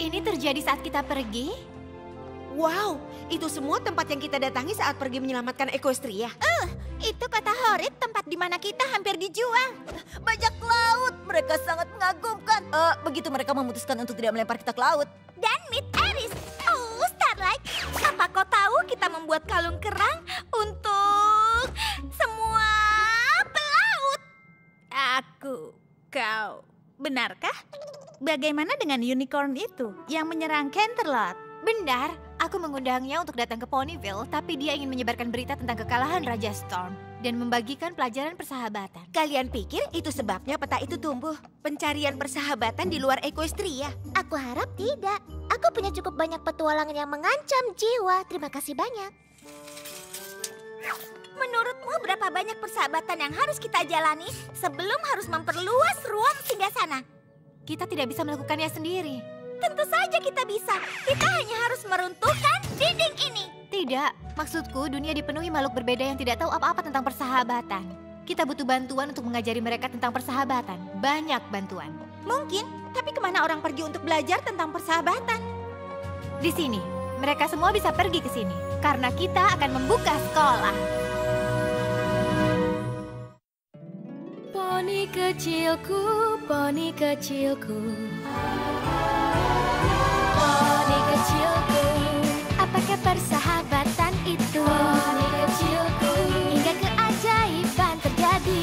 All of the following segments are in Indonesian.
Ini terjadi saat kita pergi? Wow, itu semua tempat yang kita datangi saat pergi menyelamatkan Equestria. Itu kata Horit, tempat di mana kita hampir dijual. Bajak laut, mereka sangat mengagumkan. Begitu mereka memutuskan untuk tidak melempar kita ke laut. Dan Meet Aris. Oh, Starlight, apa kau tahu kita membuat kalung kerang untuk semua pelaut? Kau, benarkah? Bagaimana dengan unicorn itu yang menyerang Canterlot? Benar, aku mengundangnya untuk datang ke Ponyville, tapi dia ingin menyebarkan berita tentang kekalahan Raja Storm dan membagikan pelajaran persahabatan. Kalian pikir itu sebabnya peta itu tumbuh? Pencarian persahabatan di luar Equestria. Aku harap tidak. Aku punya cukup banyak petualangan yang mengancam jiwa. Terima kasih banyak. Menurutmu berapa banyak persahabatan yang harus kita jalani sebelum harus memperluas ruang singgasana? Kita tidak bisa melakukannya sendiri. Tentu saja kita bisa. Kita hanya harus meruntuhkan dinding ini. Tidak, maksudku dunia dipenuhi makhluk berbeda yang tidak tahu apa-apa tentang persahabatan. Kita butuh bantuan untuk mengajari mereka tentang persahabatan. Banyak bantuan. Mungkin, tapi kemana orang pergi untuk belajar tentang persahabatan? Di sini, mereka semua bisa pergi ke sini. Karena kita akan membuka sekolah. Poni kecilku, poni kecilku. Poni kecilku, apakah persahabatan itu? Poni kecilku, hingga keajaiban terjadi.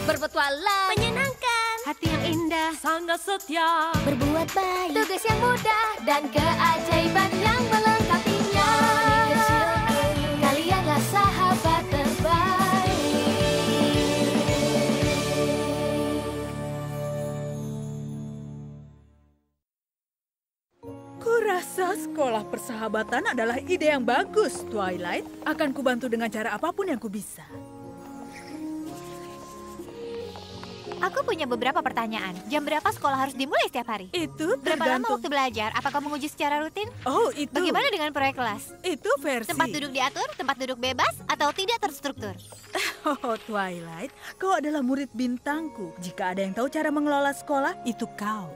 Berpetualang, menyenangkan, hati yang indah, sangat setia, berbuat baik, tugas yang mudah, dan keajaiban yang melengkapinya. Poni kecilku, kalianlah sahabat terbaik. Kurasa sekolah persahabatan adalah ide yang bagus, Twilight. Akan kubantu dengan cara apapun yang kubisa. Aku punya beberapa pertanyaan. Jam berapa sekolah harus dimulai setiap hari? Itu Berapa lama tergantung. waktu belajar? Apakah menguji secara rutin? Oh, itu. Bagaimana dengan proyek kelas? Itu versi. Tempat duduk diatur, tempat duduk bebas, atau tidak terstruktur? Oh, Twilight, kau adalah murid bintangku. Jika ada yang tahu cara mengelola sekolah, itu kau.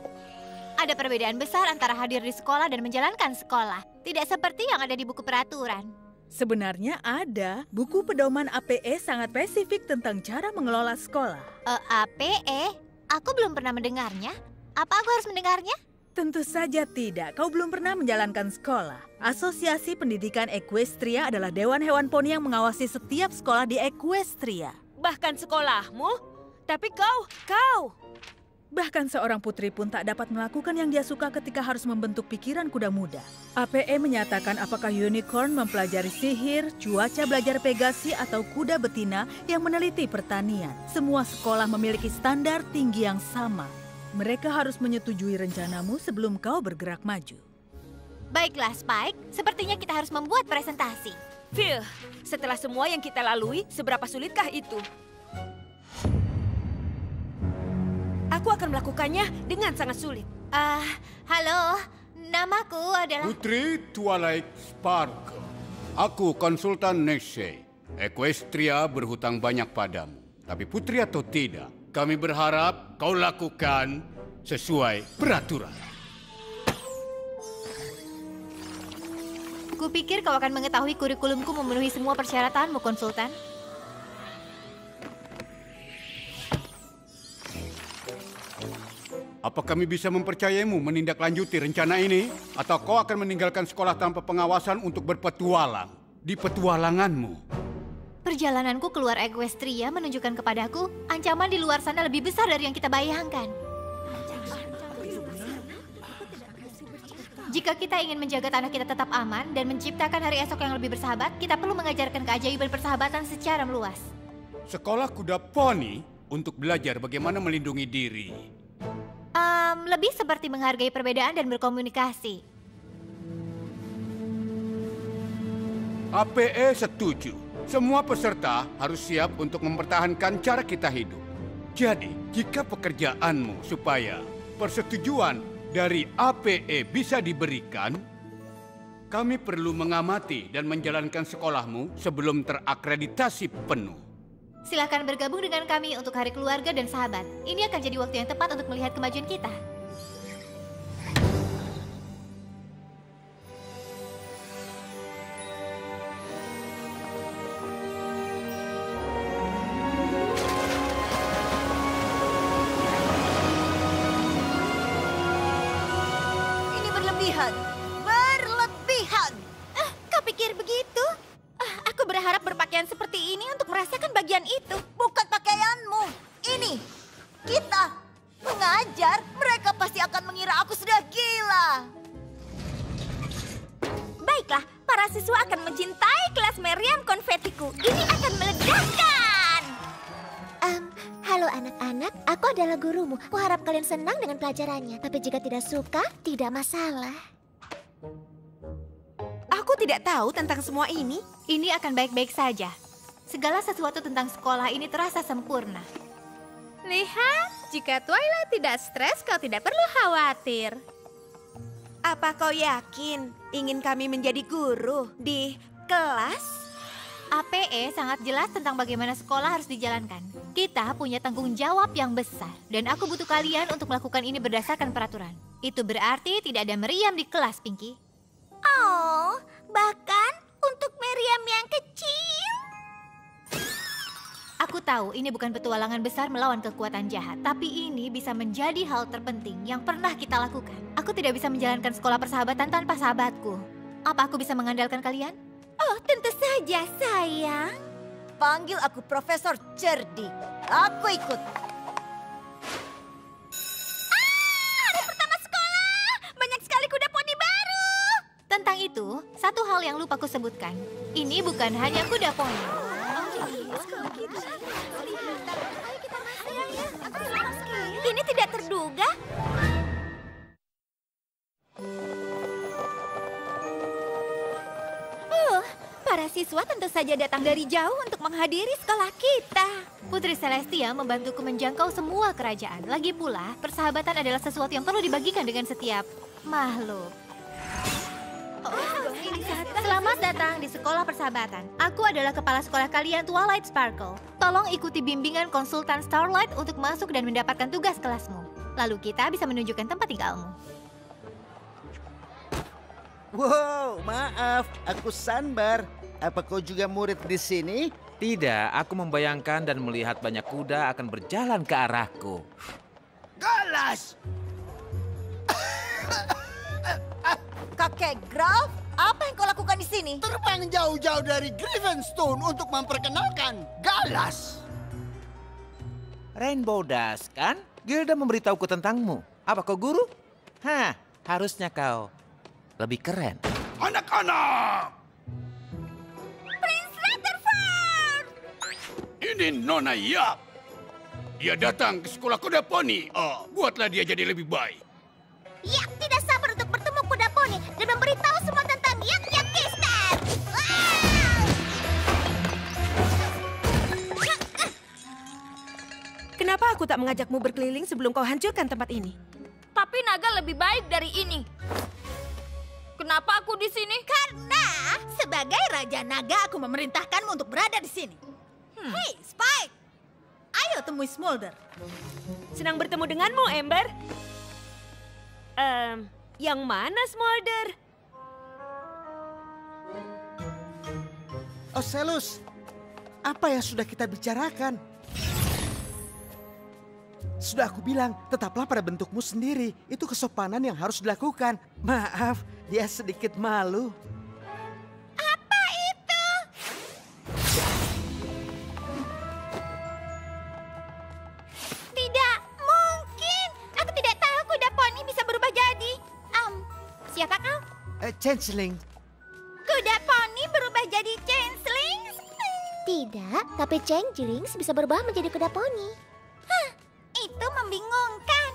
Ada perbedaan besar antara hadir di sekolah dan menjalankan sekolah. Tidak seperti yang ada di buku peraturan. Sebenarnya ada. Buku pedoman APE sangat spesifik tentang cara mengelola sekolah. APE? Aku belum pernah mendengarnya. Apa aku harus mendengarnya? Tentu saja tidak. Kau belum pernah menjalankan sekolah. Asosiasi Pendidikan Equestria adalah dewan hewan poni yang mengawasi setiap sekolah di Equestria. Bahkan sekolahmu? Tapi kau... Bahkan seorang putri pun tak dapat melakukan yang dia suka ketika harus membentuk pikiran kuda muda. APE menyatakan apakah unicorn mempelajari sihir, cuaca belajar Pegasi, atau kuda betina yang meneliti pertanian. Semua sekolah memiliki standar tinggi yang sama. Mereka harus menyetujui rencanamu sebelum kau bergerak maju. Baiklah, Spike. Sepertinya kita harus membuat presentasi. Phil, setelah semua yang kita lalui, seberapa sulitkah itu? Aku akan melakukannya dengan sangat sulit. Halo. Namaku adalah... Putri Twilight Sparkle. Aku konsultan Nextshade. Equestria berhutang banyak padamu. Tapi putri atau tidak, kami berharap kau lakukan sesuai peraturan. Kupikir kau akan mengetahui kurikulumku memenuhi semua persyaratanmu, konsultan. Apa kami bisa mempercayaimu menindaklanjuti rencana ini? Atau kau akan meninggalkan sekolah tanpa pengawasan untuk berpetualang di petualanganmu? Perjalananku keluar Equestria menunjukkan kepadaku ancaman di luar sana lebih besar dari yang kita bayangkan. Jika kita ingin menjaga tanah kita tetap aman dan menciptakan hari esok yang lebih bersahabat, kita perlu mengajarkan keajaiban persahabatan secara meluas. Sekolah kuda poni untuk belajar bagaimana melindungi diri. Lebih seperti menghargai perbedaan dan berkomunikasi. APE setuju. Semua peserta harus siap untuk mempertahankan cara kita hidup. Jadi, jika pekerjaanmu supaya persetujuan dari APE bisa diberikan, kami perlu mengamati dan menjalankan sekolahmu sebelum terakreditasi penuh. Silakan bergabung dengan kami untuk Hari Keluarga dan Sahabat. Ini akan jadi waktu yang tepat untuk melihat kemajuan kita. berlebihan. Berlebihan. Kau pikir begitu? Aku berharap berpakaian seperti ini untuk merasakan bagian itu. Bukan pakaianmu. Ini. Kita. Mengajar. Mereka pasti akan mengira aku sudah gila. Baiklah, para siswa akan mencintai kelas meriam konfetiku. Ini akan meledakkan. Halo anak-anak, aku adalah gurumu. Kuharap kalian senang dengan pelajarannya. Tapi jika tidak suka, tidak masalah. Aku tidak tahu tentang semua ini. Ini akan baik-baik saja. Segala sesuatu tentang sekolah ini terasa sempurna. Lihat, jika Twilight tidak stres, kau tidak perlu khawatir. Apa kau yakin ingin kami menjadi guru di kelas? APE sangat jelas tentang bagaimana sekolah harus dijalankan. Kita punya tanggung jawab yang besar. Dan aku butuh kalian untuk melakukan ini berdasarkan peraturan. Itu berarti tidak ada meriam di kelas, Pinky. Oh, bahkan untuk meriam yang kecil. Aku tahu ini bukan petualangan besar melawan kekuatan jahat, tapi ini bisa menjadi hal terpenting yang pernah kita lakukan. Aku tidak bisa menjalankan sekolah persahabatan tanpa sahabatku. Apa aku bisa mengandalkan kalian? Oh, tentu saja, sayang. Panggil aku Profesor Cerdik. Aku ikut. Hari pertama sekolah, banyak sekali kuda poni baru. Tentang itu, satu hal yang lupa ku sebutkan. Ini bukan hanya kuda poni. Ini tidak terduga. Para siswa tentu saja datang dari jauh untuk menghadiri sekolah kita. Putri Celestia membantuku menjangkau semua kerajaan. Lagi pula, persahabatan adalah sesuatu yang perlu dibagikan dengan setiap makhluk. Selamat datang di sekolah persahabatan. Aku adalah kepala sekolah kalian, Twilight Sparkle. Tolong ikuti bimbingan konsultan Starlight untuk masuk dan mendapatkan tugas kelasmu. Lalu kita bisa menunjukkan tempat tinggalmu. Wow, maaf, aku Sunbar. Apa kau juga murid di sini? Tidak, aku membayangkan dan melihat banyak kuda akan berjalan ke arahku. Galas! Kakek Graf, apa yang kau lakukan di sini? Terbang jauh-jauh dari Grivenstone untuk memperkenalkan Galas. Rainbow Dash, kan? Gilda memberitahuku tentangmu. Apa kau guru? Hah, harusnya kau lebih keren. Anak-anak! Prince Rutherford! Ini Nona Yap. Dia datang ke sekolah kuda poni. Buatlah dia jadi lebih baik. Ya, tidak sabar untuk bertemu kuda poni dan memberitahu semua tentang Yak Kistar. Kenapa aku tak mengajakmu berkeliling sebelum kau hancurkan tempat ini? Tapi naga lebih baik dari ini. Kenapa aku di sini? Karena sebagai Raja Naga aku memerintahkanmu untuk berada di sini. Hei, Spike! Ayo temui Smolder. Senang bertemu denganmu, Ember. Yang mana Smolder? Ocelus, apa yang sudah kita bicarakan? Sudah aku bilang, tetaplah pada bentukmu sendiri. Itu kesopanan yang harus dilakukan. Maaf, dia sedikit malu. Apa itu? Tidak mungkin. Aku tidak tahu kuda poni bisa berubah jadi. Siapa kau? Changeling. Kuda poni berubah jadi changeling? Tidak, tapi Changelings bisa berubah menjadi kuda poni. Itu membingungkan.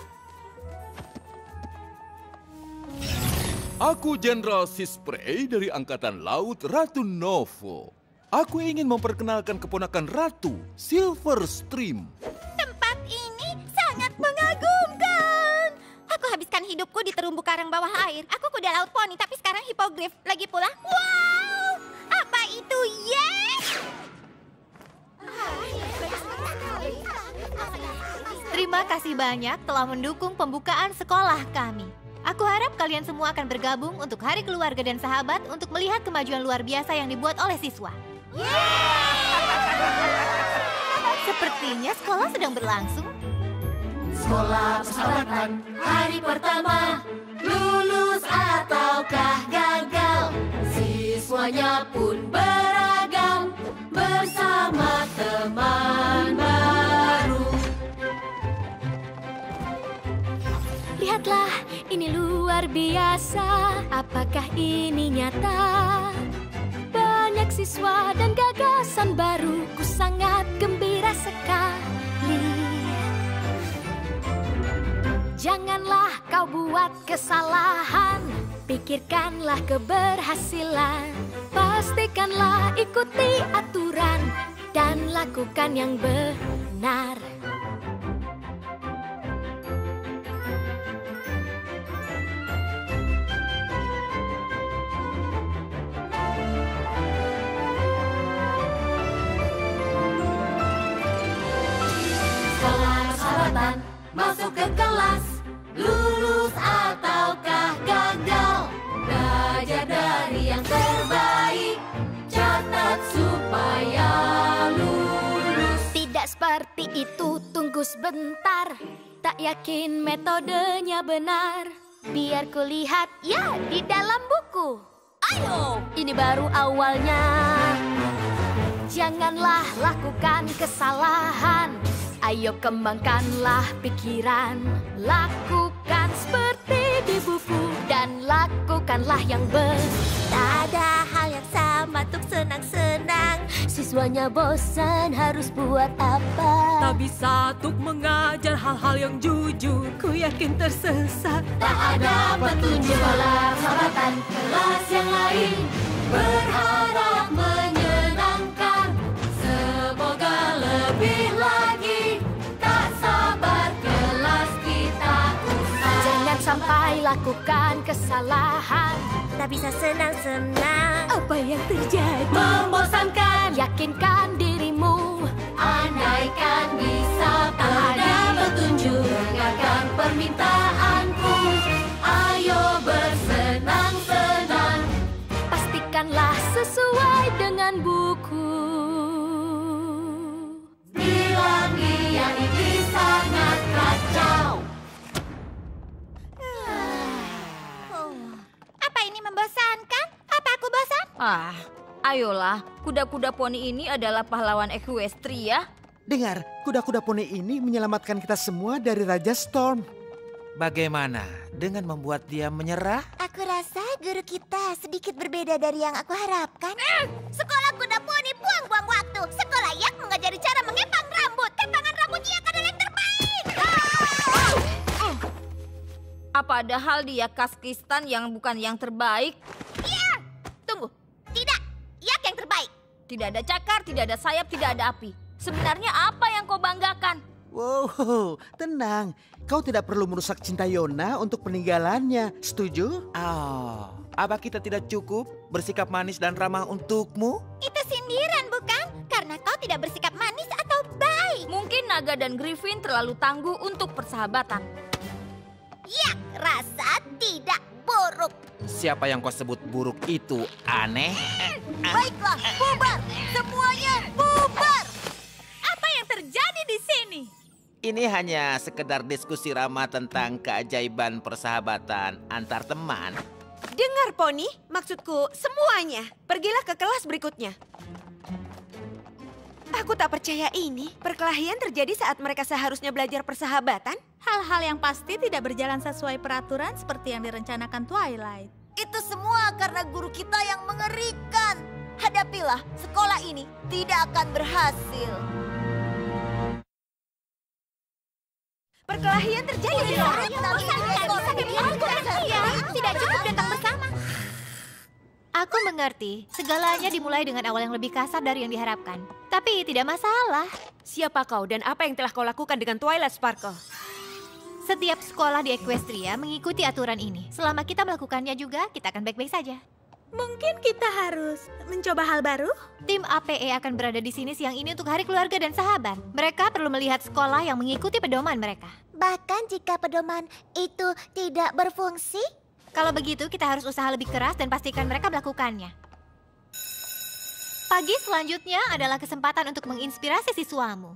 Aku Jenderal Sisprey dari Angkatan Laut Ratu Novo. Aku ingin memperkenalkan keponakan Ratu, Silverstream. Tempat ini sangat mengagumkan. Aku habiskan hidupku di terumbu karang bawah air. Aku kuda laut poni, tapi sekarang hipogrif. Lagi pula, wow! Apa itu, yes? Terima kasih banyak telah mendukung pembukaan sekolah kami. Aku harap kalian semua akan bergabung untuk Hari Keluarga dan Sahabat untuk melihat kemajuan luar biasa yang dibuat oleh siswa. Sepertinya sekolah sedang berlangsung. Sekolah persahabatan hari pertama, lulus ataukah gagal, siswanya pun beragam bersama teman baru. Lihatlah, ini luar biasa. Apakah ini nyata? Banyak siswa dan gagasan baru. Ku sangat gembira sekali. Janganlah kau buat kesalahan. Pikirkanlah keberhasilan. Pastikanlah ikuti aturan dan lakukan yang benar. Masuk ke kelas, lulus ataukah gagal, belajar dari yang terbaik, catat supaya lulus. Tidak seperti itu, tunggu sebentar. Tak yakin metodenya benar. Biar kulihat ya di dalam buku. Ayo, ini baru awalnya. Janganlah lakukan kesalahan. Ayo kembangkanlah pikiran, lakukan seperti di buku dan lakukanlah yang benar. Tak ada hal yang sama untuk senang-senang. Siswanya bosan harus buat apa? Tak bisa untuk mengajar hal-hal yang jujur. Ku yakin tersesat. Tak ada petunjuk sekolah persahabatan, kelas yang lain berharap menyenangkan. Semoga lebih lagi. Sampai lakukan kesalahan. Tak bisa senang-senang. Apa yang terjadi? Membosankan. Yakinkan dirimu. Andaikan bisa ada petunjuk. Dengarkan permintaanku. Ayo bersenang-senang. Pastikanlah sesuai dengan buku. Bilang dia ini sangat kacau. Membosankan? Apa aku bosan? Ayolah, kuda-kuda poni ini adalah pahlawan Equestria. Dengar, kuda-kuda poni ini menyelamatkan kita semua dari Raja Storm. Bagaimana dengan membuat dia menyerah? Aku rasa guru kita sedikit berbeda dari yang aku harapkan. Sekolah kuda poni buang-buang waktu. Sekolah Yak mengajari cara mengepang rambut. Kepangan rambut Yak adalah yang terbaik. Apa ada hal di Yakskistan yang bukan yang terbaik? Iya. Tunggu. Tidak. Yak yang terbaik. Tidak ada cakar, tidak ada sayap, tidak ada api. Sebenarnya apa yang kau banggakan? Wow, tenang. Kau tidak perlu merusak cinta Yona untuk peninggalannya. Setuju? Oh, apa kita tidak cukup bersikap manis dan ramah untukmu? Itu sindiran bukan? Karena kau tidak bersikap manis atau baik. Mungkin Naga dan Griffin terlalu tangguh untuk persahabatan. Yak rasa tidak buruk. Siapa yang kau sebut buruk itu aneh? Baiklah, bubar! Semuanya bubar! Apa yang terjadi di sini? Ini hanya sekedar diskusi ramah tentang keajaiban persahabatan antar teman. Dengar, Poni. Maksudku semuanya. Pergilah ke kelas berikutnya. Aku tak percaya ini. Perkelahian terjadi saat mereka seharusnya belajar persahabatan. Hal-hal yang pasti tidak berjalan sesuai peraturan seperti yang direncanakan Twilight. Itu semua karena guru kita yang mengerikan. Hadapilah, sekolah ini tidak akan berhasil. Perkelahian terjadi di luar. Tidak cukup datang bersama. Aku mengerti, segalanya dimulai dengan awal yang lebih kasar dari yang diharapkan. Tapi tidak masalah. Siapa kau dan apa yang telah kau lakukan dengan Twilight Sparkle? Setiap sekolah di Equestria mengikuti aturan ini. Selama kita melakukannya juga, kita akan baik-baik saja. Mungkin kita harus mencoba hal baru? Tim APE akan berada di sini siang ini untuk Hari Keluarga dan Sahabat. Mereka perlu melihat sekolah yang mengikuti pedoman mereka. Bahkan jika pedoman itu tidak berfungsi? Kalau begitu, kita harus usaha lebih keras dan pastikan mereka melakukannya. Pagi selanjutnya adalah kesempatan untuk menginspirasi siswamu.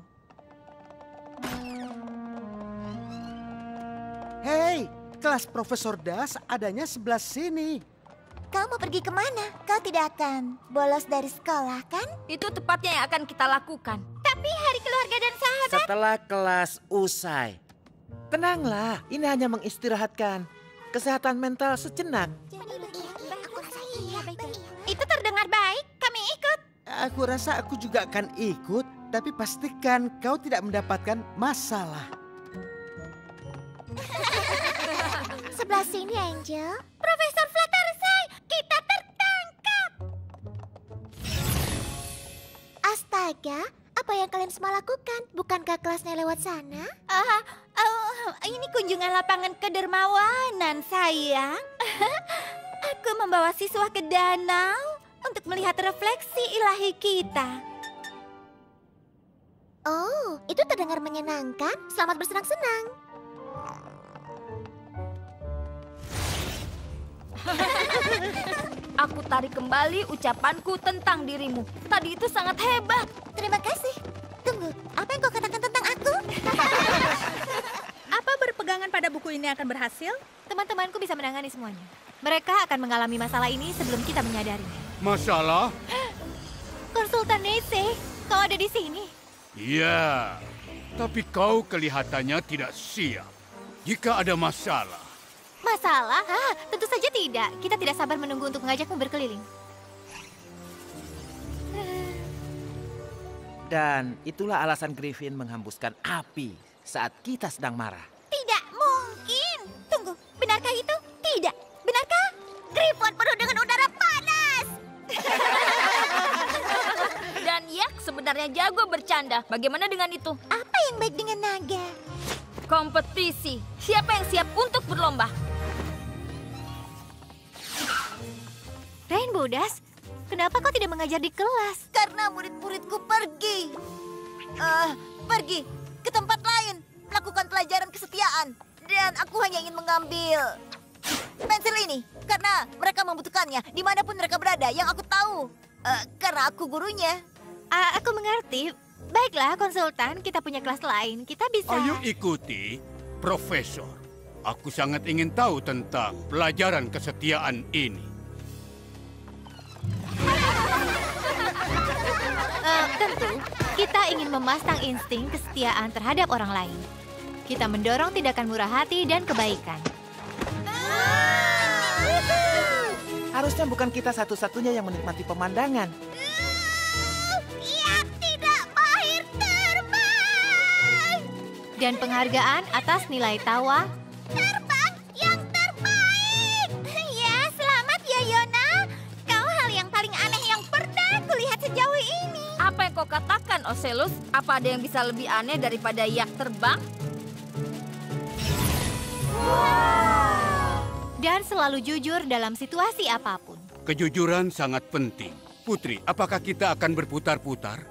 Hei, kelas Profesor Das adanya sebelah sini. Kau mau pergi kemana? Kau tidak akan bolos dari sekolah, kan? Itu tepatnya yang akan kita lakukan. Tapi hari keluarga dan sahabat. Setelah kelas usai. Tenanglah, ini hanya mengistirahatkan kesehatan mental sejenak. Itu terdengar baik, kami ikut. Aku rasa aku juga akan ikut, tapi pastikan kau tidak mendapatkan masalah. Sebelah sini, Angel. Profesor Fluttershy, kita tertangkap. Astaga, apa yang kalian semua lakukan? Bukankah kelasnya lewat sana? Ini kunjungan lapangan kedermawanan, sayang. Aku membawa siswa ke danau untuk melihat refleksi ilahi kita. Oh, itu terdengar menyenangkan. Selamat bersenang-senang. Aku tarik kembali ucapanku tentang dirimu. Tadi itu sangat hebat. Terima kasih. Tunggu, apa yang kau katakan tentang aku? Apa berpegangan pada buku ini akan berhasil? Teman-temanku bisa menangani semuanya. Mereka akan mengalami masalah ini sebelum kita menyadari. Masalah? Konsultan Nese, kau ada di sini. Iya, tapi kau kelihatannya tidak siap. Jika ada masalah. Masalah? Tentu saja tidak. Kita tidak sabar menunggu untuk mengajakmu berkeliling. Dan itulah alasan Griffin menghembuskan api saat kita sedang marah. Tidak mungkin. Tunggu, benarkah itu? Tidak. Benarkah? Griffon penuh dengan udara panas. Dan Yak sebenarnya jago bercanda. Bagaimana dengan itu? Apa yang baik dengan naga? Kompetisi. Siapa yang siap untuk berlomba? Rainbow Dash, kenapa kau tidak mengajar di kelas? Karena murid-muridku pergi. Pergi ke tempat lain, melakukan pelajaran kesetiaan. Dan aku hanya ingin mengambil pensil ini karena mereka membutuhkannya dimanapun mereka berada. Yang aku tahu, karena aku gurunya. Aku mengerti. Baiklah, konsultan, kita punya kelas lain. Kita bisa... Ayo ikuti, Profesor. Aku sangat ingin tahu tentang pelajaran kesetiaan ini. Tentu, kita ingin memasang insting kesetiaan terhadap orang lain. Kita mendorong tindakan murah hati dan kebaikan. Harusnya bukan kita satu-satunya yang menikmati pemandangan. Yak tidak mahir terbang. Dan penghargaan atas nilai tawa. Terbang yang terbaik. Ya, selamat ya, Yona. Kau hal yang paling aneh yang pernah kulihat sejauh ini. Apa yang kau katakan, Ocelus? Apa ada yang bisa lebih aneh daripada Yak terbang? Dan selalu jujur dalam situasi apapun. Kejujuran sangat penting. Putri, apakah kita akan berputar-putar?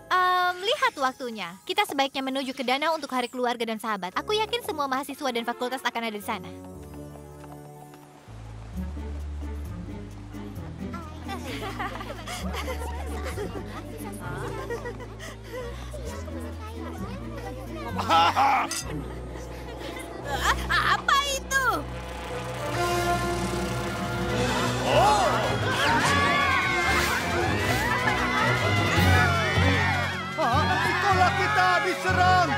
Lihat waktunya. Kita sebaiknya menuju ke danau untuk hari keluarga dan sahabat. Aku yakin semua mahasiswa dan fakultas akan ada di sana. Apa itu? Sekolah kita diserang!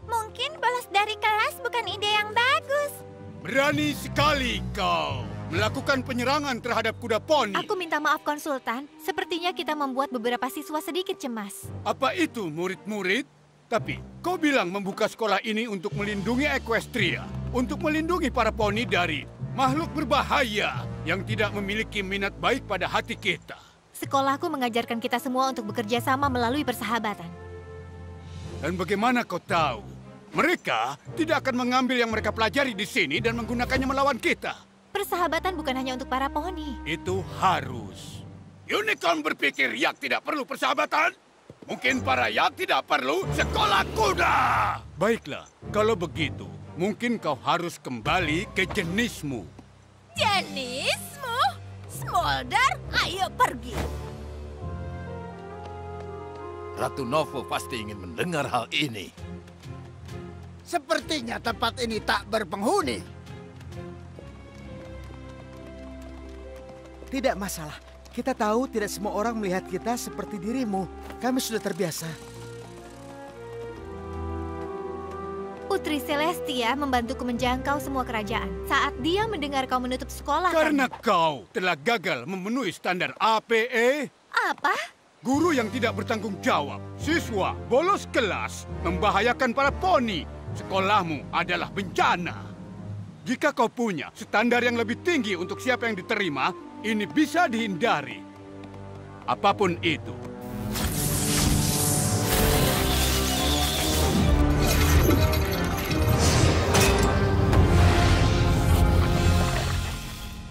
Mungkin bolos dari kelas bukan ide yang bagus. Berani sekali kau melakukan penyerangan terhadap kuda poni. Aku minta maaf, konsultan. Sepertinya kita membuat beberapa siswa sedikit cemas. Apa itu, murid-murid? Tapi kau bilang membuka sekolah ini untuk melindungi Equestria, untuk melindungi para poni dari makhluk berbahaya yang tidak memiliki minat baik pada hati kita. Sekolahku mengajarkan kita semua untuk bekerja sama melalui persahabatan. Dan bagaimana kau tahu? Mereka tidak akan mengambil yang mereka pelajari di sini dan menggunakannya melawan kita. Persahabatan bukan hanya untuk para poni. Itu harus. Unicorn berpikir Yak tidak perlu persahabatan? Mungkin para Yak tidak perlu sekolah kuda. Baiklah, kalau begitu, mungkin kau harus kembali ke jenismu. Jenismu? Smolder, ayo pergi. Ratu Novo pasti ingin mendengar hal ini. Sepertinya tempat ini tak berpenghuni. Tidak masalah. Kita tahu tidak semua orang melihat kita seperti dirimu. Kami sudah terbiasa. Putri Celestia membantuku menjangkau semua kerajaan saat dia mendengar kau menutup sekolah. Karena kau telah gagal memenuhi standar APE. Apa? Guru yang tidak bertanggung jawab, siswa bolos kelas, membahayakan para poni. Sekolahmu adalah bencana. Jika kau punya standar yang lebih tinggi untuk siapa yang diterima, ini bisa dihindari. Apapun itu.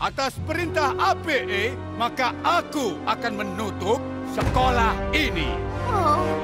Atas perintah APE, maka aku akan menutup sekolah ini. Oh.